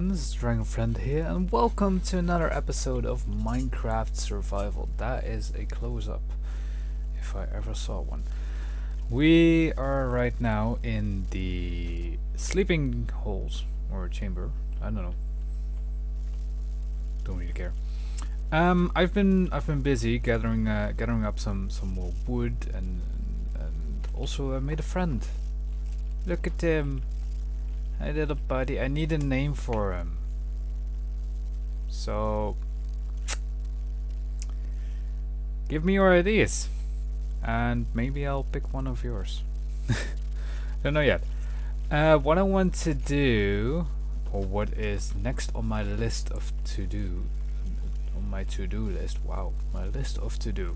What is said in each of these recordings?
everyone, this is Dragonfriend here, and welcome to another episode of Minecraft Survival. That is a close-up, if I ever saw one. We are right now in the sleeping halls, or chamber, I don't know. Don't really care. I've been busy gathering up some more wood and also made a friend. Look at him. Hi little buddy, I need a name for him. So give me your ideas and maybe I'll pick one of yours. Don't know yet. What I want to do, or what is next on my list of to-do, on my to-do list, wow, my list of to-do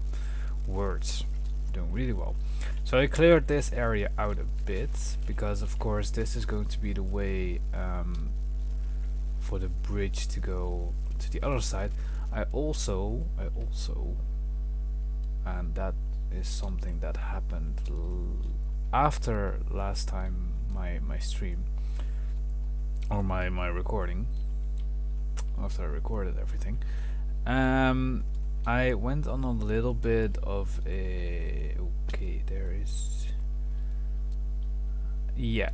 words, doing really well. So I cleared this area out a bit because of course this is going to be the way for the bridge to go to the other side. I also and that is something that happened after last time my stream or my recording, after I recorded everything. I went on a little bit of a... Okay, there is... Yeah.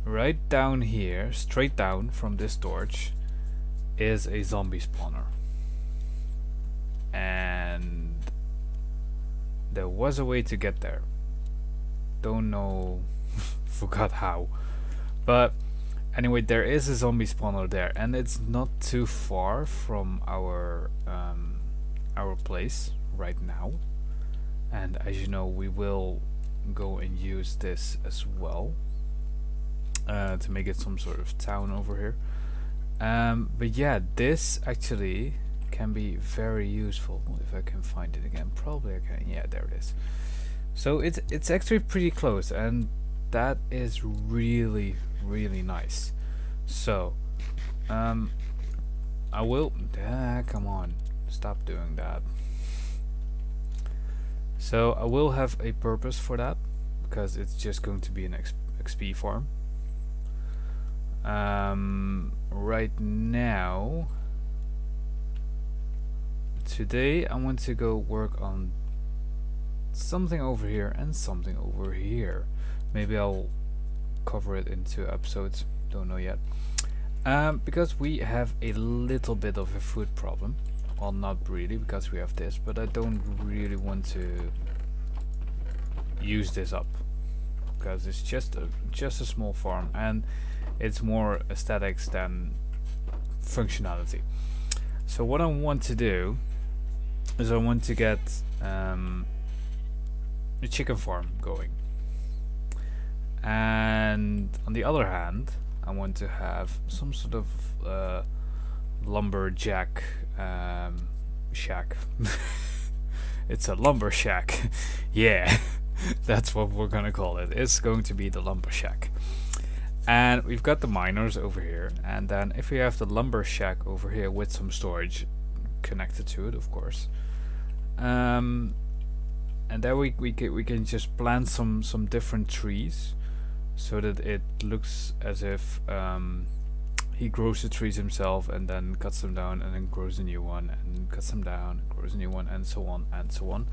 Right down here, straight down from this torch, is a zombie spawner. And... there was a way to get there. Don't know... forgot how. But... anyway, there is a zombie spawner there. And it's not too far from our place right now, and as you know we will go and use this as well to make it some sort of town over here, but yeah, this actually can be very useful if I can find it again. Probably I can. Yeah, there it is. So it's actually pretty close, and that is really nice. So I will come on, stop doing that. So I will have a purpose for that, because it's just going to be an XP farm. Right now, today I want to go work on something over here and something over here. Maybe I'll cover it in 2 episodes, don't know yet. Because we have a little bit of a food problem. Well, not really, because we have this, but I don't really want to use this up because it's just a small farm and it's more aesthetics than functionality. So what I want to do is I want to get a chicken farm going, and on the other hand I want to have some sort of lumberjack shack. It's a lumbershack. Yeah, that's what we're gonna call it. It's going to be the lumbershack. And we've got the miners over here, and then if we have the lumbershack over here with some storage connected to it, of course, and then we can just plant some different trees so that it looks as if he grows the trees himself and then cuts them down and then grows a new one and cuts them down and grows a new one, and so on and so on.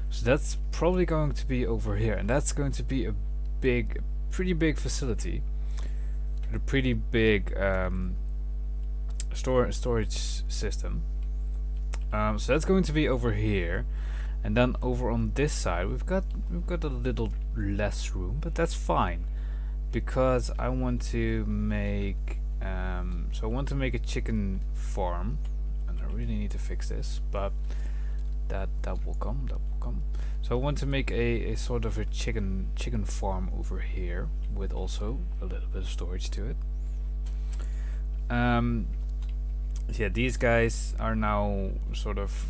So that's probably going to be over here, and that's going to be a pretty big facility, a pretty big storage system. So that's going to be over here, and then over on this side we've got a little less room, but that's fine because I want to make so I want to make a chicken farm, and I really need to fix this, but that will come. So I want to make a sort of a chicken farm over here with also a little bit of storage to it. Yeah, these guys are now sort of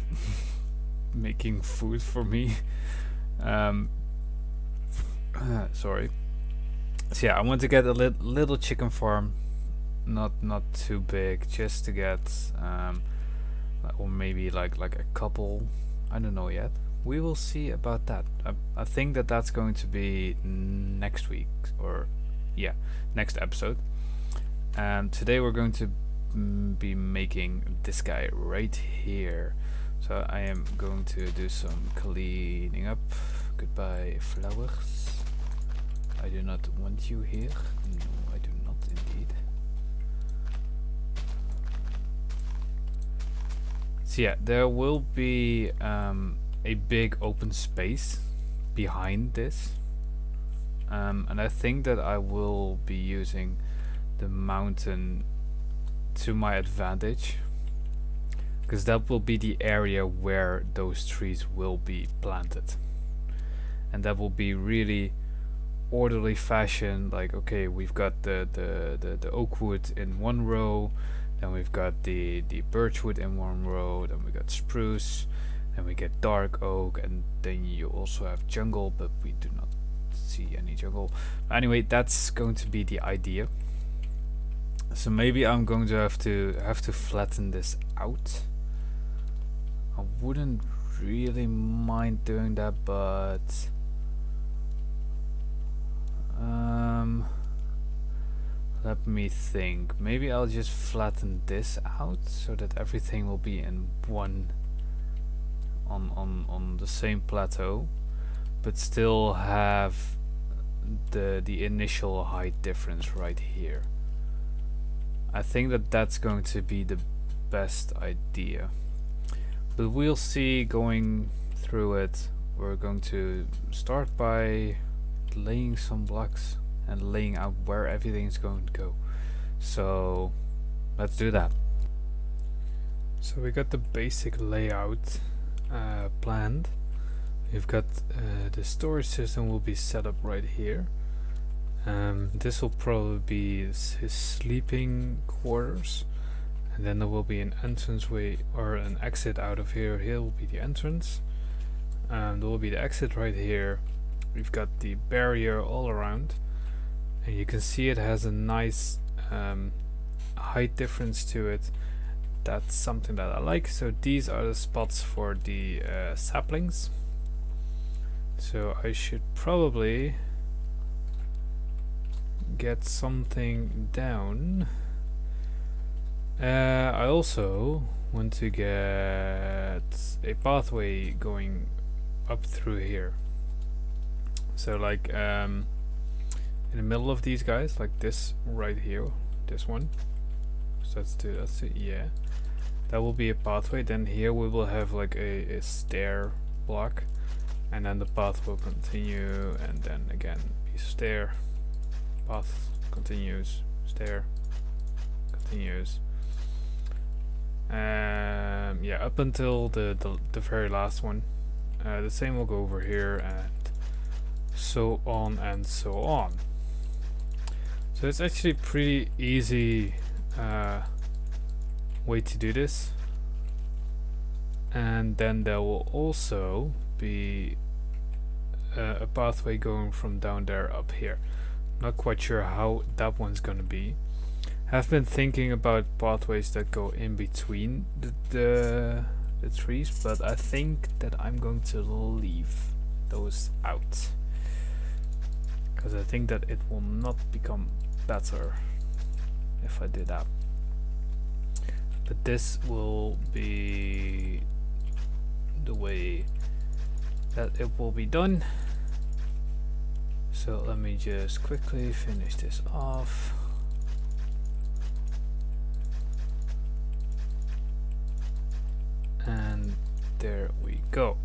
making food for me. Sorry. So yeah, I want to get a little chicken farm, not too big, just to get or maybe like a couple. I don't know yet. We will see about that. I think that's going to be next week, or yeah, next episode. and today we're going to be making this guy right here. So I am going to do some cleaning up. Goodbye, flowers. I do not want you here. No, I do not indeed. So yeah, there will be a big open space behind this. And I think that I will be using the mountain to my advantage, because that will be the area where those trees will be planted, and that will be really orderly fashion. Like, okay, we've got the oak wood in one row, then we've got the birch wood in one row, then we got spruce, and we get dark oak, and then you also have jungle, but we do not see any jungle. Anyway, that's going to be the idea. So maybe I'm going to have to flatten this out. I wouldn't really mind doing that, but let me think. Maybe I'll just flatten this out so that everything will be in one on the same plateau, but still have the initial height difference right here. I think that that's going to be the best idea, but we'll see going through it. We're going to start by laying some blocks and laying out where everything's going to go. So let's do that. So we got the basic layout planned. We've got the storage system will be set up right here. This will probably be his sleeping quarters, and then there will be an entranceway or an exit out of here. Here will be the entrance, there will be the exit right here. We've got the barrier all around, and you can see it has a nice height difference to it. That's something that I like. So these are the spots for the saplings. So I should probably get something down. I also want to get a pathway going up through here. So like in the middle of these guys, like this right here, this one. So that's it, yeah. That will be a pathway. Then here we will have like a stair block, and then the path will continue, and then again piece of stair. Path continues, stair continues. Yeah, up until the very last one. The same will go over here, and so on and so on. So it's actually pretty easy way to do this. And then there will also be a pathway going from down there up here. Not quite sure how that one's gonna be. Have been thinking about pathways that go in between the trees, but I think that I'm going to leave those out, because I think that it will not become better if I do that. But this will be the way that it will be done. So let me just quickly finish this off. And there we go.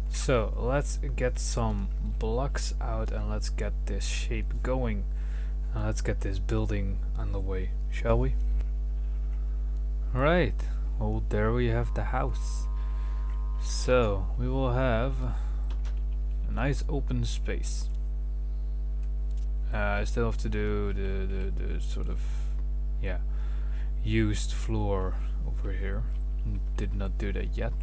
So let's get some blocks out and let's get this shape going. Let's get this building on the way, shall we? Alright, well, there we have the house. So we will have a nice open space. I still have to do the sort of, yeah, used floor over here. Did not do that yet,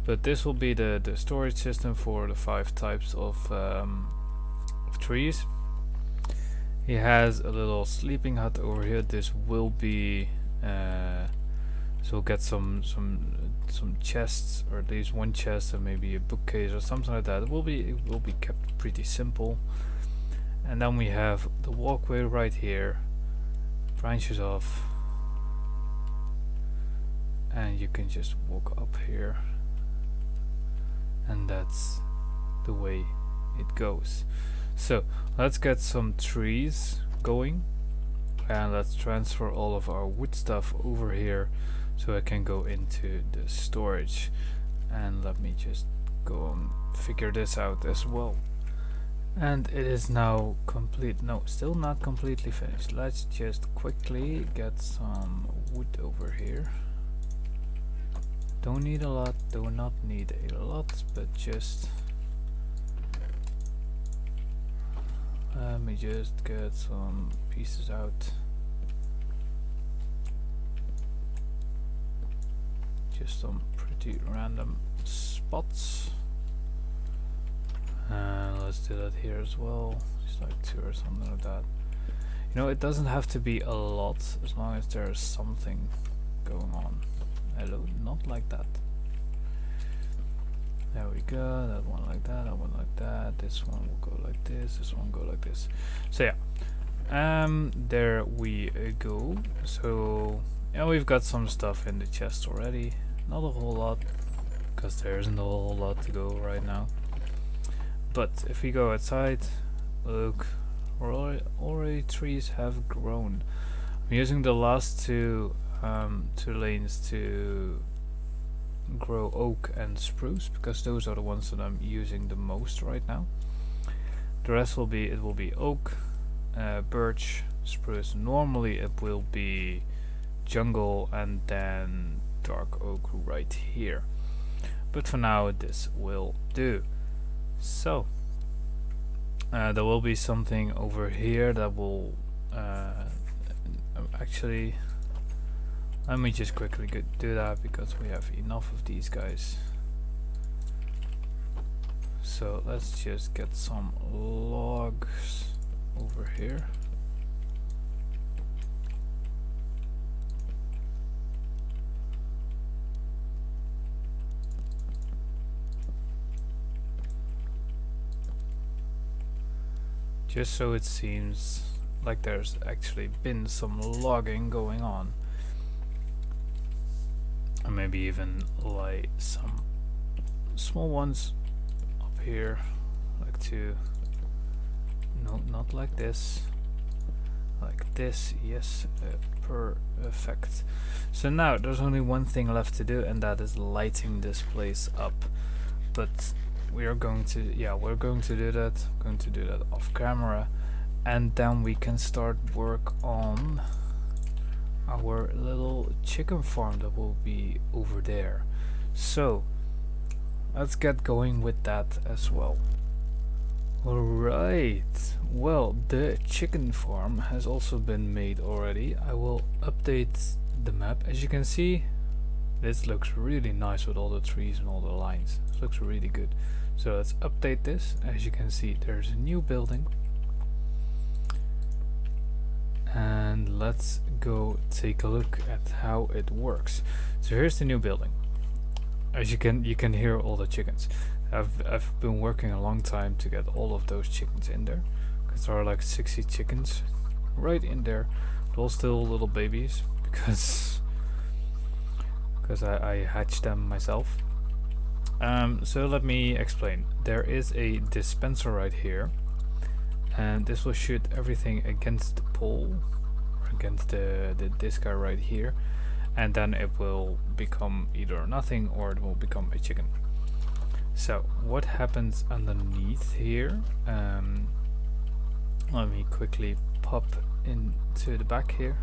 but this will be the storage system for the 5 types of trees. He has a little sleeping hut over here. This will be so we'll get some chests, or at least one chest, or maybe a bookcase or something like that. It will be kept pretty simple. and then we have the walkway right here, branches off, and you can just walk up here, and that's the way it goes. So let's get some trees going, and let's transfer all of our wood stuff over here so I can go into the storage. And let me just go and figure this out as well. And it is now complete. No, still not completely finished. Let's just quickly get some wood over here. Don't need a lot, do not need a lot, but just let me just get some pieces out. Just some pretty random spots. And let's do that here as well. Just like 2 or something like that. You know, it doesn't have to be a lot as long as there's something going on. Hello, not like that. There we go. That one like that, that one like that. This one will go like this one go like this. So yeah, there we go. So yeah, we've got some stuff in the chest already. Not a whole lot, because there isn't a whole lot to go right now. But if we go outside, look, already trees have grown. I'm using the last two lanes to grow oak and spruce, because those are the ones that I'm using the most right now. The rest will be oak, birch, spruce. Normally it will be jungle and then dark oak right here, but for now this will do. So there will be something over here that will actually, let me just quickly do that, because we have enough of these guys. So let's just get some logs over here. Just so it seems like there's actually been some logging going on. And maybe even like some small ones up here, like 2. No, not like this. Like this, yes, perfect. So now there's only one thing left to do, and that is lighting this place up. But we are going to, yeah, we're going to do that. Going to do that off camera, and then we can start work on our little chicken farm that will be over there. So let's get going with that as well. Alright, well, the chicken farm has also been made already. I will update the map. As you can see, this looks really nice with all the trees and all the lines. It looks really good. So let's update this. As you can see, there's a new building. And let's go take a look at how it works. So here's the new building. As you can hear all the chickens. I've been working a long time to get all of those chickens in there, because there are like 60 chickens right in there. They're all still little babies, because I hatched them myself. So let me explain. There is a dispenser right here, and this will shoot everything against the pole, or against this guy right here, and then it will become either nothing or it will become a chicken. So what happens underneath here? Let me quickly pop into the back here,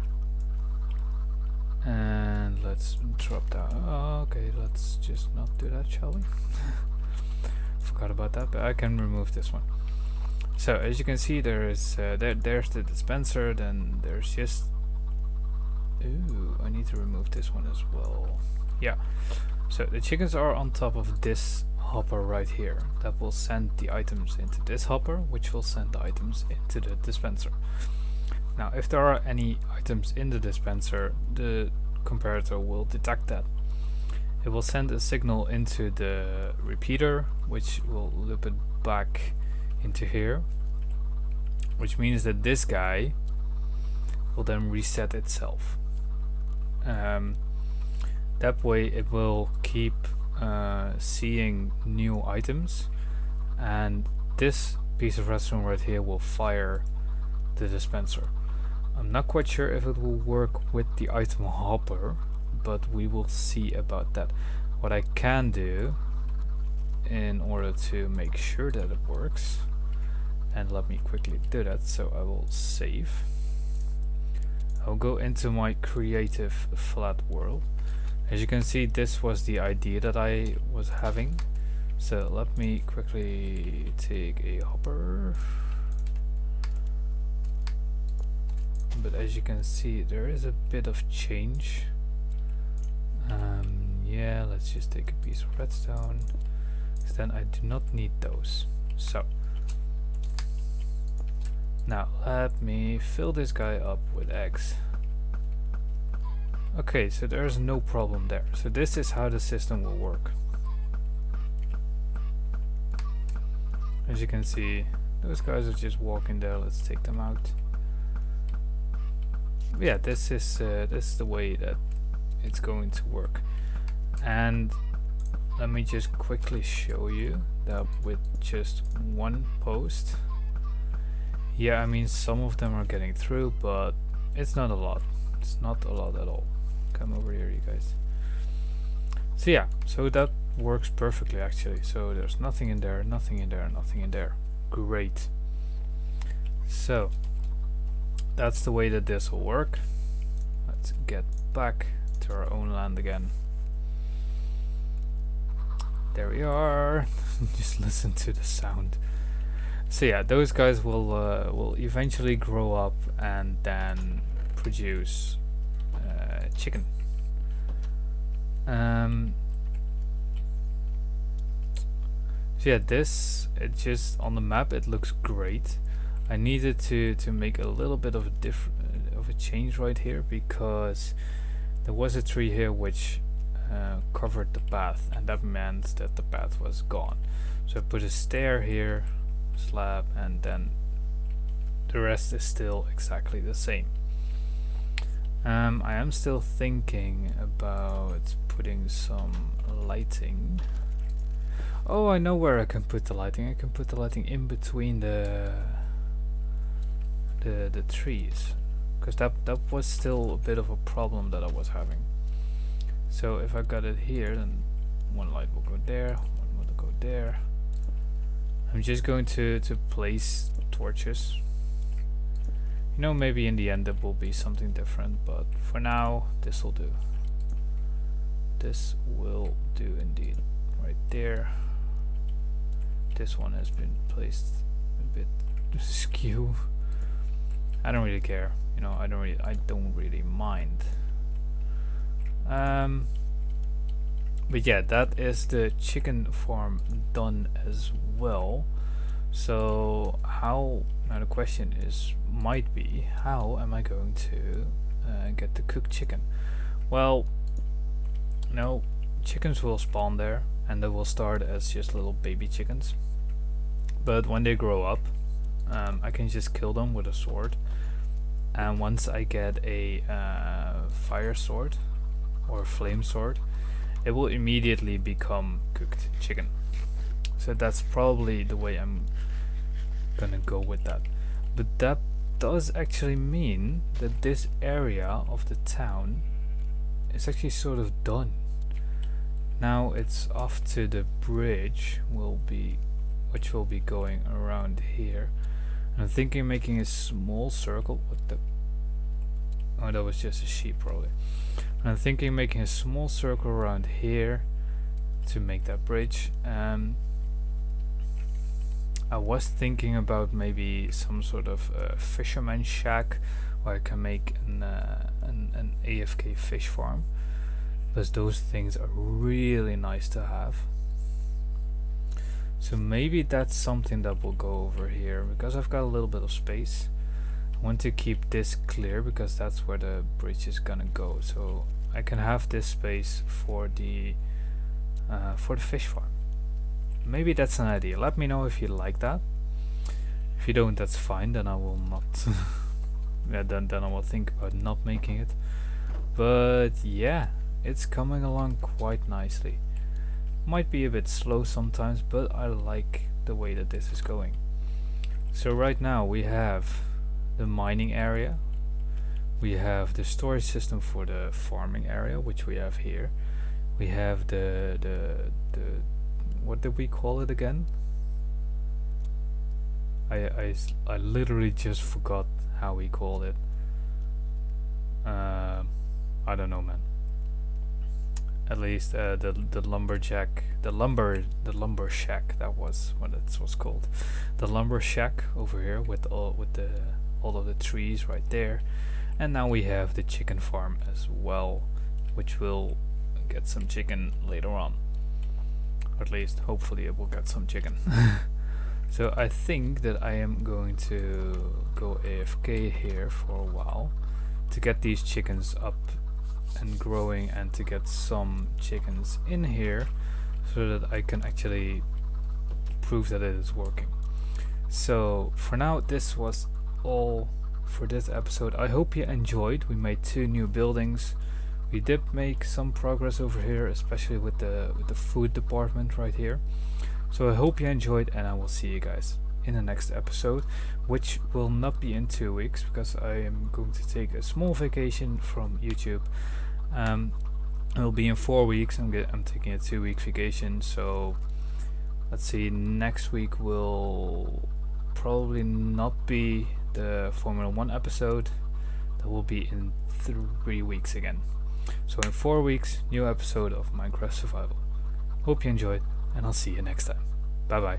and let's drop down. Okay, let's just not do that, shall we? Forgot about that, but I can remove this one. So as you can see, there is there's the dispenser. Then there's just, ooh, I need to remove this one as well. Yeah. So the chickens are on top of this hopper right here. That will send the items into this hopper, which will send the items into the dispenser. Now, if there are any items in the dispenser, the comparator will detect that. It will send a signal into the repeater, which will loop it back into here, which means that this guy will then reset itself. That way it will keep seeing new items, and this piece of redstone right here will fire the dispenser. I'm not quite sure if it will work with the item hopper, but we will see about that. What I can do in order to make sure that it works, and let me quickly do that, so I will save. I'll go into my creative flat world. As you can see, this was the idea that I was having. So let me quickly take a hopper. But as you can see, there is a bit of change. Yeah, let's just take a piece of redstone, because then I do not need those. So now let me fill this guy up with eggs. Okay, so there's no problem there. So this is how the system will work. As you can see, those guys are just walking there. Let's take them out. Yeah, this is the way that it's going to work. And let me just quickly show you that with just one post. Yeah, I mean, some of them are getting through, but it's not a lot. It's not a lot at all. Come over here, you guys. So yeah, so that works perfectly actually. So there's nothing in there, nothing in there, nothing in there. Great. So that's the way that this will work. Let's get back to our own land again. There we are. Just listen to the sound. So yeah, those guys will eventually grow up and then produce chicken. So yeah, this, it just on the map it looks great. I needed to make a little bit of a change right here, because there was a tree here which covered the path, and that meant that the path was gone. So I put a stair here, slab, and then the rest is still exactly the same. I am still thinking about putting some lighting. Oh, I know where I can put the lighting. I can put the lighting in between the trees, because that was still a bit of a problem that I was having. So if I got it here, then one light will go there, one will go there. I'm just going to place torches. You know, maybe in the end it will be something different, but for now this will do. This will do indeed. Right there. This one has been placed a bit skew. I don't really care. You know, I don't really mind. But yeah, that is the chicken farm done as well. So how, now the question is, might be, how am I going to get the cooked chicken? Well, no, chickens will spawn there, and they will start as just little baby chickens. But when they grow up, I can just kill them with a sword. And once I get a fire sword or flame sword, it will immediately become cooked chicken. So that's probably the way I'm gonna go with that. But that does actually mean that this area of the town is actually sort of done. Now it's off to the bridge, which will be going around here. And I'm thinking making a small circle. What the? Oh, that was just a sheep probably. And I'm thinking making a small circle around here to make that bridge. I was thinking about maybe some sort of fisherman shack where I can make an AFK fish farm, because those things are really nice to have. So maybe that's something that will go over here, because I've got a little bit of space. I want to keep this clear because that's where the bridge is gonna go, so I can have this space for the fish farm. Maybe that's an idea. Let me know if you like that. If If you don't, that's fine, then I will not yeah, then I will think about not making it. But yeah, it's coming along quite nicely. Might be a bit slow sometimes, but I like the way that this is going. So right now we have the mining area, we have the storage system for the farming area, which we have here. We have the what did we call it again? I literally just forgot how we called it. I don't know, man. At least the lumberjack, the lumbershack. That was what it was called. The lumbershack over here with all of the trees right there, and now we have the chicken farm as well, which will get some chicken later on. Or at least, hopefully, it will get some chicken. So I think that I am going to go AFK here for a while to get these chickens up and growing, and to get some chickens in here so that I can actually prove that it is working. So for now, this was all for this episode. I hope you enjoyed. We made 2 new buildings. We did make some progress over here, especially with the food department right here. So I hope you enjoyed, and I will see you guys in the next episode, which will not be in 2 weeks because I am going to take a small vacation from YouTube. It will be in 4 weeks. I'm taking a 2-week vacation. So let's see. Next week will probably not be the Formula 1 episode. That will be in 3 weeks again. So in 4 weeks, new episode of Minecraft Survival. Hope you enjoyed, and I'll see you next time. Bye bye.